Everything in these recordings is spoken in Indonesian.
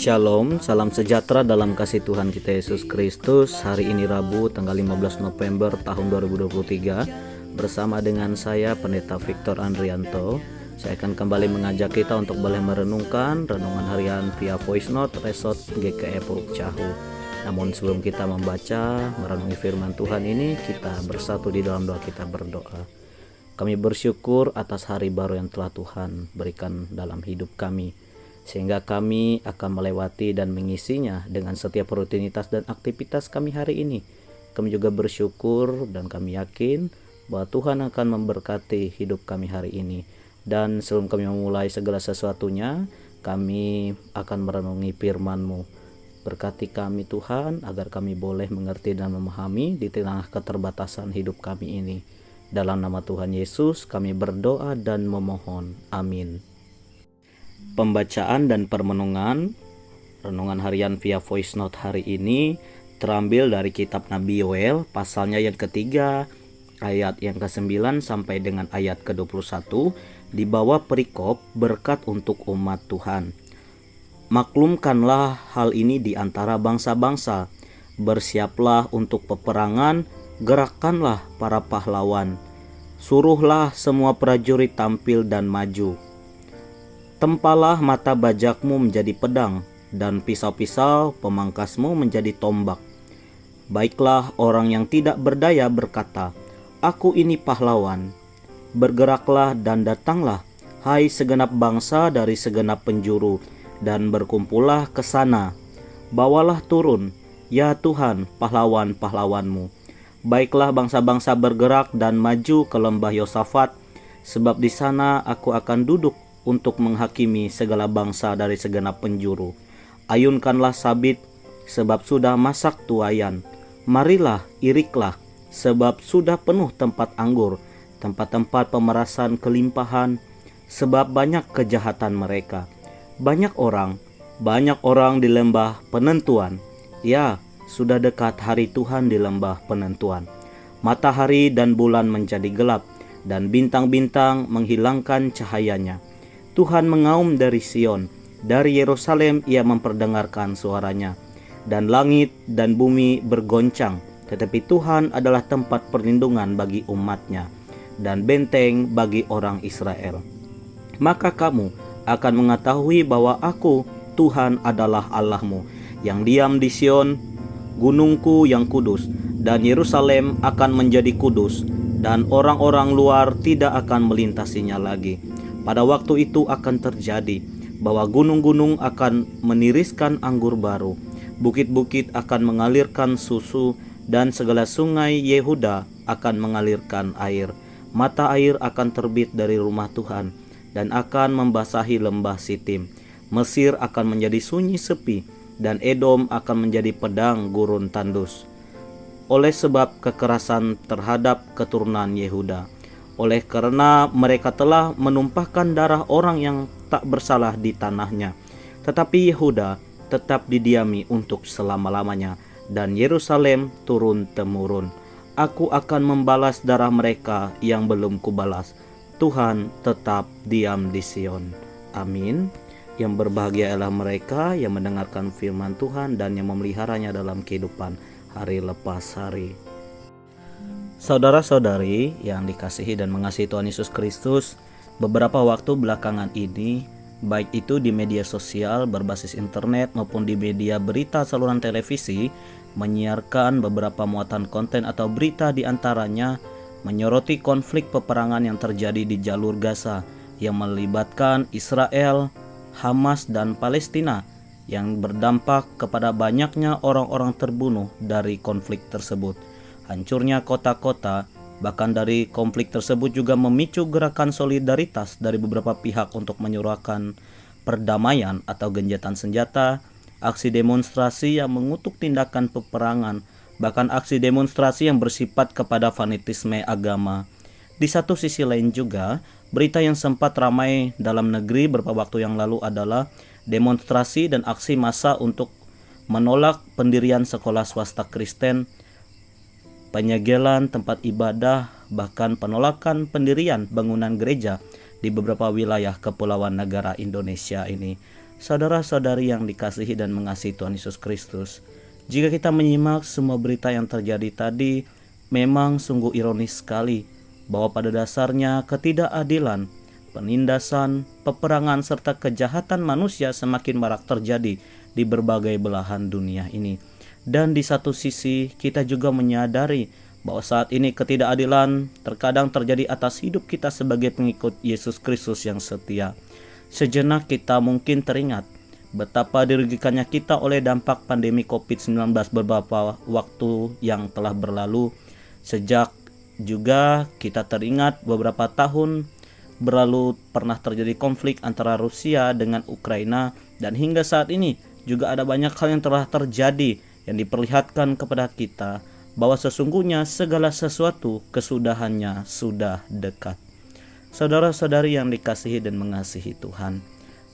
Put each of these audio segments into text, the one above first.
Shalom, salam sejahtera dalam kasih Tuhan kita Yesus Kristus. Hari ini Rabu tanggal 15 November tahun 2023. Bersama dengan saya Pendeta Victor Andrianto. Saya akan kembali mengajak kita untuk boleh merenungkan renungan harian via voice note Resort GKE Puruk Cahu. Namun sebelum kita membaca merenungi firman Tuhan ini, kita bersatu di dalam doa, kita berdoa. Kami bersyukur atas hari baru yang telah Tuhan berikan dalam hidup kami, sehingga kami akan melewati dan mengisinya dengan setiap rutinitas dan aktivitas kami hari ini. Kami juga bersyukur dan kami yakin bahwa Tuhan akan memberkati hidup kami hari ini. Dan sebelum kami memulai segala sesuatunya, kami akan merenungi firman-Mu. Berkati kami Tuhan, agar kami boleh mengerti dan memahami di tengah keterbatasan hidup kami ini. Dalam nama Tuhan Yesus kami berdoa dan memohon. Amin. Pembacaan dan permenungan renungan harian via voice note hari ini terambil dari kitab Nabi Yoel, pasalnya yang ketiga, ayat yang ke-9 sampai dengan ayat ke-21, di bawah perikop berkat untuk umat Tuhan. Maklumkanlah hal ini di antara bangsa-bangsa, bersiaplah untuk peperangan, gerakkanlah para pahlawan, suruhlah semua prajurit tampil dan maju. Tempalah mata bajakmu menjadi pedang, dan pisau-pisau pemangkasmu menjadi tombak. Baiklah orang yang tidak berdaya berkata, "Aku ini pahlawan." Bergeraklah dan datanglah, hai segenap bangsa dari segenap penjuru, dan berkumpullah ke sana. Bawalah turun, ya Tuhan, pahlawan-pahlawanmu. Baiklah bangsa-bangsa bergerak dan maju ke lembah Yosafat, sebab di sana aku akan duduk untuk menghakimi segala bangsa dari segenap penjuru. Ayunkanlah sabit, sebab sudah masak tuayan. Marilah, iriklah, sebab sudah penuh tempat anggur, tempat-tempat pemerasan kelimpahan, sebab banyak kejahatan mereka. Banyak orang di lembah penentuan. Ya, sudah dekat hari Tuhan di lembah penentuan. Matahari dan bulan menjadi gelap, dan bintang-bintang menghilangkan cahayanya. Tuhan mengaum dari Sion, dari Yerusalem ia memperdengarkan suaranya, dan langit dan bumi bergoncang. Tetapi Tuhan adalah tempat perlindungan bagi umatnya, dan benteng bagi orang Israel. Maka kamu akan mengetahui bahwa aku, Tuhan, adalah Allahmu, yang diam di Sion, gunungku yang kudus, dan Yerusalem akan menjadi kudus, dan orang-orang luar tidak akan melintasinya lagi. Pada waktu itu akan terjadi bahwa gunung-gunung akan meniriskan anggur baru, bukit-bukit akan mengalirkan susu, dan segala sungai Yehuda akan mengalirkan air. Mata air akan terbit dari rumah Tuhan dan akan membasahi lembah Sitim. Mesir akan menjadi sunyi sepi, dan Edom akan menjadi pedang gurun tandus, oleh sebab kekerasan terhadap keturunan Yehuda. Oleh karena mereka telah menumpahkan darah orang yang tak bersalah di tanahnya. Tetapi Yehuda tetap didiami untuk selama-lamanya, dan Yerusalem turun-temurun. Aku akan membalas darah mereka yang belum kubalas. Tuhan tetap diam di Sion. Amin. Yang berbahagia ialah mereka yang mendengarkan firman Tuhan dan yang memeliharanya dalam kehidupan hari lepas hari. Saudara-saudari yang dikasihi dan mengasihi Tuhan Yesus Kristus, beberapa waktu belakangan ini, baik itu di media sosial berbasis internet maupun di media berita saluran televisi, menyiarkan beberapa muatan konten atau berita di antaranya menyoroti konflik peperangan yang terjadi di jalur Gaza yang melibatkan Israel, Hamas, dan Palestina, yang berdampak kepada banyaknya orang-orang terbunuh dari konflik tersebut. Hancurnya kota-kota, bahkan dari konflik tersebut juga memicu gerakan solidaritas dari beberapa pihak untuk menyuarakan perdamaian atau gencatan senjata, aksi demonstrasi yang mengutuk tindakan peperangan, bahkan aksi demonstrasi yang bersifat kepada fanatisme agama. Di satu sisi lain juga, berita yang sempat ramai dalam negeri beberapa waktu yang lalu adalah demonstrasi dan aksi massa untuk menolak pendirian sekolah swasta Kristen, penyegelan tempat ibadah, bahkan penolakan pendirian bangunan gereja di beberapa wilayah kepulauan negara Indonesia ini. Saudara-saudari yang dikasihi dan mengasihi Tuhan Yesus Kristus, jika kita menyimak semua berita yang terjadi tadi, memang sungguh ironis sekali bahwa pada dasarnya ketidakadilan, penindasan, peperangan, serta kejahatan manusia semakin marak terjadi di berbagai belahan dunia ini. Dan di satu sisi kita juga menyadari bahwa saat ini ketidakadilan terkadang terjadi atas hidup kita sebagai pengikut Yesus Kristus yang setia. Sejenak kita mungkin teringat betapa dirugikannya kita oleh dampak pandemi COVID-19 beberapa waktu yang telah berlalu. Sejak juga kita teringat beberapa tahun berlalu pernah terjadi konflik antara Rusia dengan Ukraina, dan hingga saat ini juga ada banyak hal yang telah terjadi yang diperlihatkan kepada kita bahwa sesungguhnya segala sesuatu kesudahannya sudah dekat. Saudara-saudari yang dikasihi dan mengasihi Tuhan,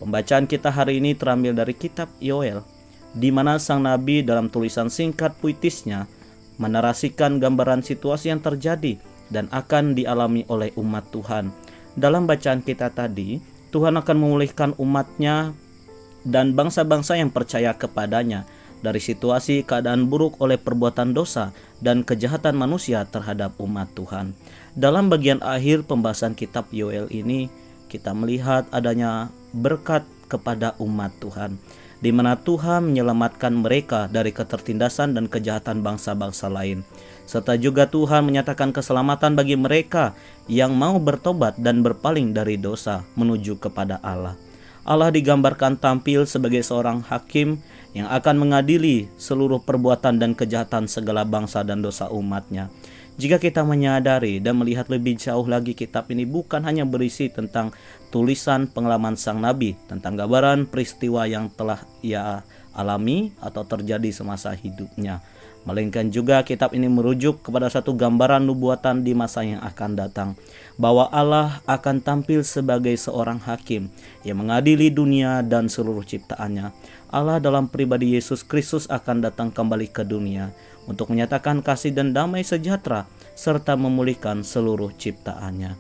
pembacaan kita hari ini terambil dari kitab Yoel, di mana sang nabi dalam tulisan singkat puitisnya menarasikan gambaran situasi yang terjadi dan akan dialami oleh umat Tuhan. Dalam bacaan kita tadi, Tuhan akan memulihkan umatnya dan bangsa-bangsa yang percaya kepadanya dari situasi keadaan buruk oleh perbuatan dosa dan kejahatan manusia terhadap umat Tuhan. Dalam bagian akhir pembahasan kitab Yoel ini, kita melihat adanya berkat kepada umat Tuhan, di mana Tuhan menyelamatkan mereka dari ketertindasan dan kejahatan bangsa-bangsa lain. Serta juga Tuhan menyatakan keselamatan bagi mereka yang mau bertobat dan berpaling dari dosa menuju kepada Allah. Allah digambarkan tampil sebagai seorang hakim yang akan mengadili seluruh perbuatan dan kejahatan segala bangsa dan dosa umatnya. Jika kita menyadari dan melihat lebih jauh lagi, kitab ini bukan hanya berisi tentang tulisan pengalaman sang nabi, tentang gambaran peristiwa yang telah ia alami atau terjadi semasa hidupnya, melainkan juga kitab ini merujuk kepada satu gambaran nubuatan di masa yang akan datang, bahwa Allah akan tampil sebagai seorang hakim yang mengadili dunia dan seluruh ciptaannya. Allah dalam pribadi Yesus Kristus akan datang kembali ke dunia untuk menyatakan kasih dan damai sejahtera serta memulihkan seluruh ciptaannya.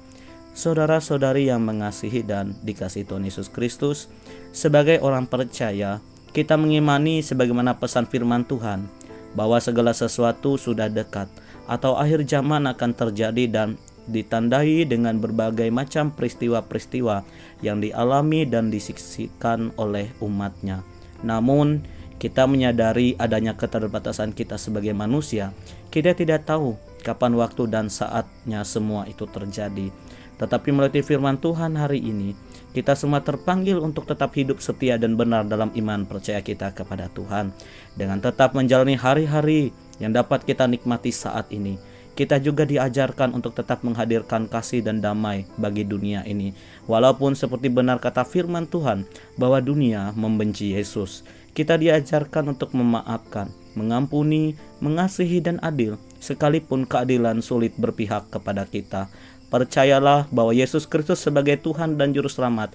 Saudara-saudari yang mengasihi dan dikasihi Tuhan Yesus Kristus, sebagai orang percaya, kita mengimani sebagaimana pesan firman Tuhan bahwa segala sesuatu sudah dekat atau akhir zaman akan terjadi dan ditandai dengan berbagai macam peristiwa-peristiwa yang dialami dan disaksikan oleh umatnya. Namun kita menyadari adanya keterbatasan kita sebagai manusia. Kita tidak tahu kapan waktu dan saatnya semua itu terjadi. Tetapi melalui firman Tuhan hari ini, kita semua terpanggil untuk tetap hidup setia dan benar dalam iman percaya kita kepada Tuhan, dengan tetap menjalani hari-hari yang dapat kita nikmati saat ini. Kita juga diajarkan untuk tetap menghadirkan kasih dan damai bagi dunia ini. Walaupun seperti benar kata firman Tuhan bahwa dunia membenci Yesus, kita diajarkan untuk memaafkan, mengampuni, mengasihi dan adil, sekalipun keadilan sulit berpihak kepada kita. Percayalah bahwa Yesus Kristus sebagai Tuhan dan Juru Selamat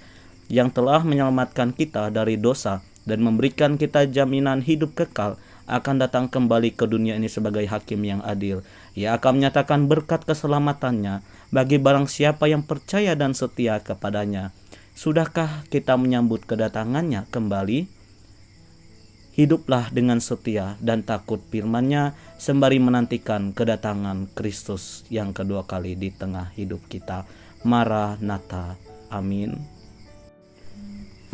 yang telah menyelamatkan kita dari dosa dan memberikan kita jaminan hidup kekal, akan datang kembali ke dunia ini sebagai hakim yang adil. Ia akan menyatakan berkat keselamatannya bagi barang siapa yang percaya dan setia kepadanya. Sudahkah kita menyambut kedatangannya kembali? Hiduplah dengan setia dan takut firman-Nya sembari menantikan kedatangan Kristus yang kedua kali di tengah hidup kita. Maranatha. Amin.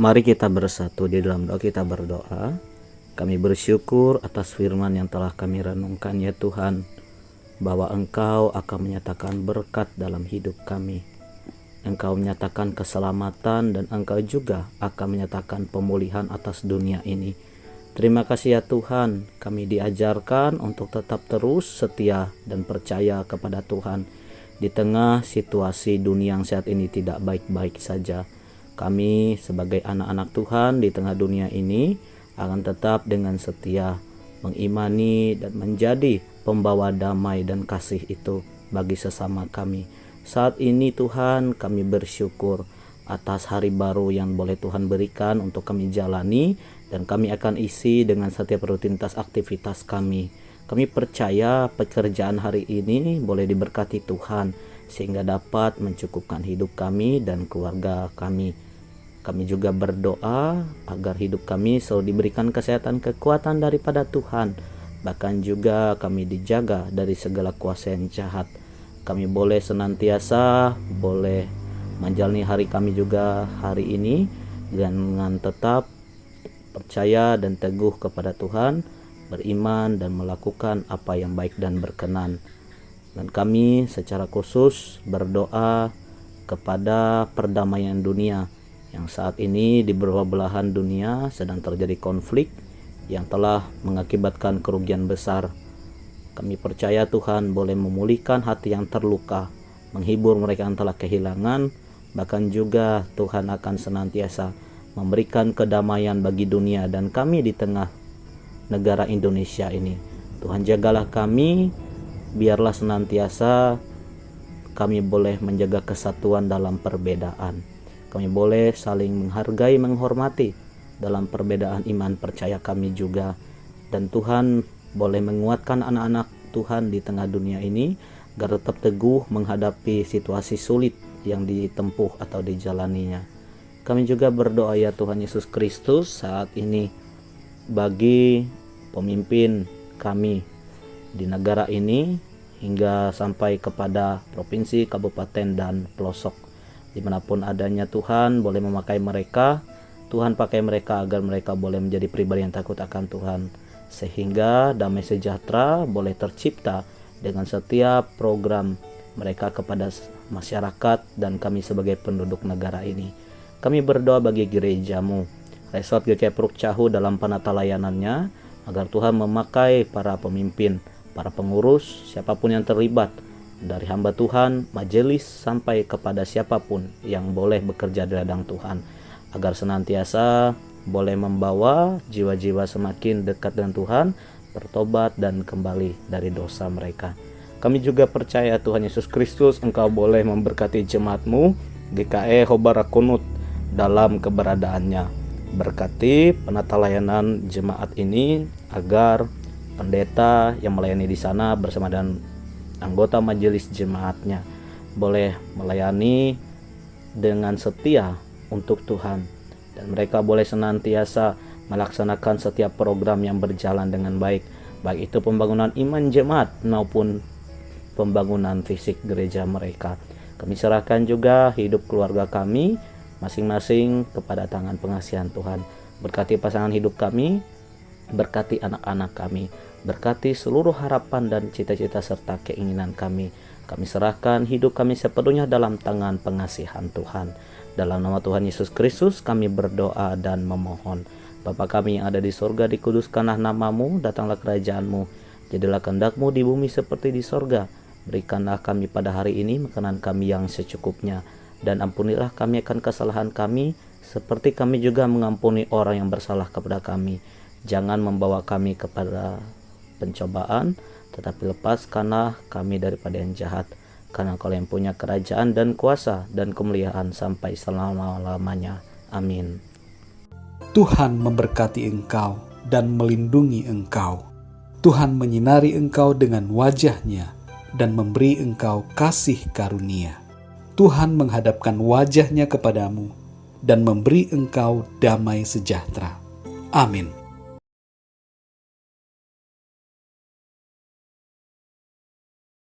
Mari kita bersatu di dalam doa. Kita berdoa. Kami bersyukur atas firman yang telah kami renungkan, ya Tuhan, bahwa Engkau akan menyatakan berkat dalam hidup kami. Engkau menyatakan keselamatan dan Engkau juga akan menyatakan pemulihan atas dunia ini. Terima kasih ya Tuhan, kami diajarkan untuk tetap terus setia dan percaya kepada Tuhan. Di tengah situasi dunia yang saat ini tidak baik-baik saja, kami sebagai anak-anak Tuhan di tengah dunia ini akan tetap dengan setia mengimani dan menjadi pembawa damai dan kasih itu bagi sesama kami. Saat ini Tuhan, kami bersyukur atas hari baru yang boleh Tuhan berikan untuk kami jalani, dan kami akan isi dengan setiap rutinitas aktivitas kami. Kami percaya pekerjaan hari ini boleh diberkati Tuhan sehingga dapat mencukupkan hidup kami dan keluarga kami. Kami juga berdoa agar hidup kami selalu diberikan kesehatan kekuatan daripada Tuhan. Bahkan juga kami dijaga dari segala kuasa yang jahat. Kami boleh senantiasa menjalani hari kami juga hari ini dengan tetap percaya dan teguh kepada Tuhan, beriman dan melakukan apa yang baik dan berkenan. Dan kami secara khusus berdoa kepada perdamaian dunia yang saat ini di beberapa belahan dunia sedang terjadi konflik yang telah mengakibatkan kerugian besar. Kami percaya Tuhan boleh memulihkan hati yang terluka, menghibur mereka yang telah kehilangan, bahkan juga Tuhan akan senantiasa memberikan kedamaian bagi dunia dan kami di tengah negara Indonesia ini. Tuhan jagalah kami, biarlah senantiasa kami boleh menjaga kesatuan dalam perbedaan. Kami boleh saling menghargai, menghormati dalam perbedaan iman percaya kami juga. Dan Tuhan boleh menguatkan anak-anak Tuhan di tengah dunia ini agar tetap teguh menghadapi situasi sulit yang ditempuh atau dijalaninya. Kami juga berdoa ya Tuhan Yesus Kristus saat ini bagi pemimpin kami di negara ini hingga sampai kepada provinsi, kabupaten, dan pelosok. Dimanapun adanya Tuhan boleh memakai mereka, Tuhan pakai mereka agar mereka boleh menjadi pribadi yang takut akan Tuhan, sehingga damai sejahtera boleh tercipta dengan setiap program mereka kepada masyarakat dan kami sebagai penduduk negara ini. Kami berdoa bagi gerejamu, Resort GKI Puruk Cahu dalam penata layanannya, agar Tuhan memakai para pemimpin, para pengurus, siapapun yang terlibat, dari hamba Tuhan, majelis, sampai kepada siapapun yang boleh bekerja di ladang Tuhan, agar senantiasa boleh membawa jiwa-jiwa semakin dekat dengan Tuhan, bertobat dan kembali dari dosa mereka. Kami juga percaya Tuhan Yesus Kristus, Engkau boleh memberkati jemaat-Mu GKI Hobarakunut dalam keberadaannya. Berkati penata layanan jemaat ini agar pendeta yang melayani di sana bersama dengan anggota majelis jemaatnya boleh melayani dengan setia untuk Tuhan, dan mereka boleh senantiasa melaksanakan setiap program yang berjalan dengan baik itu pembangunan iman jemaat maupun pembangunan fisik gereja mereka. Kami serahkan juga hidup keluarga kami masing-masing kepada tangan pengasihan Tuhan. Berkati pasangan hidup kami, berkati anak-anak kami, berkati seluruh harapan dan cita-cita serta keinginan kami. Kami serahkan hidup kami sepenuhnya dalam tangan pengasihan Tuhan. Dalam nama Tuhan Yesus Kristus kami berdoa dan memohon. Bapa kami yang ada di sorga, dikuduskanlah namamu, datanglah kerajaanmu, jadilah kehendak-Mu di bumi seperti di sorga. Berikanlah kami pada hari ini makanan kami yang secukupnya, dan ampunilah kami akan kesalahan kami, seperti kami juga mengampuni orang yang bersalah kepada kami. Jangan membawa kami kepada pencobaan, tetapi lepaskanlah kami daripada yang jahat, karena Engkau yang punya kerajaan dan kuasa dan kemuliaan sampai selama-lamanya. Amin. Tuhan memberkati engkau dan melindungi engkau. Tuhan menyinari engkau dengan wajah-Nya dan memberi engkau kasih karunia. Tuhan menghadapkan wajah-Nya kepadamu dan memberi engkau damai sejahtera. Amin.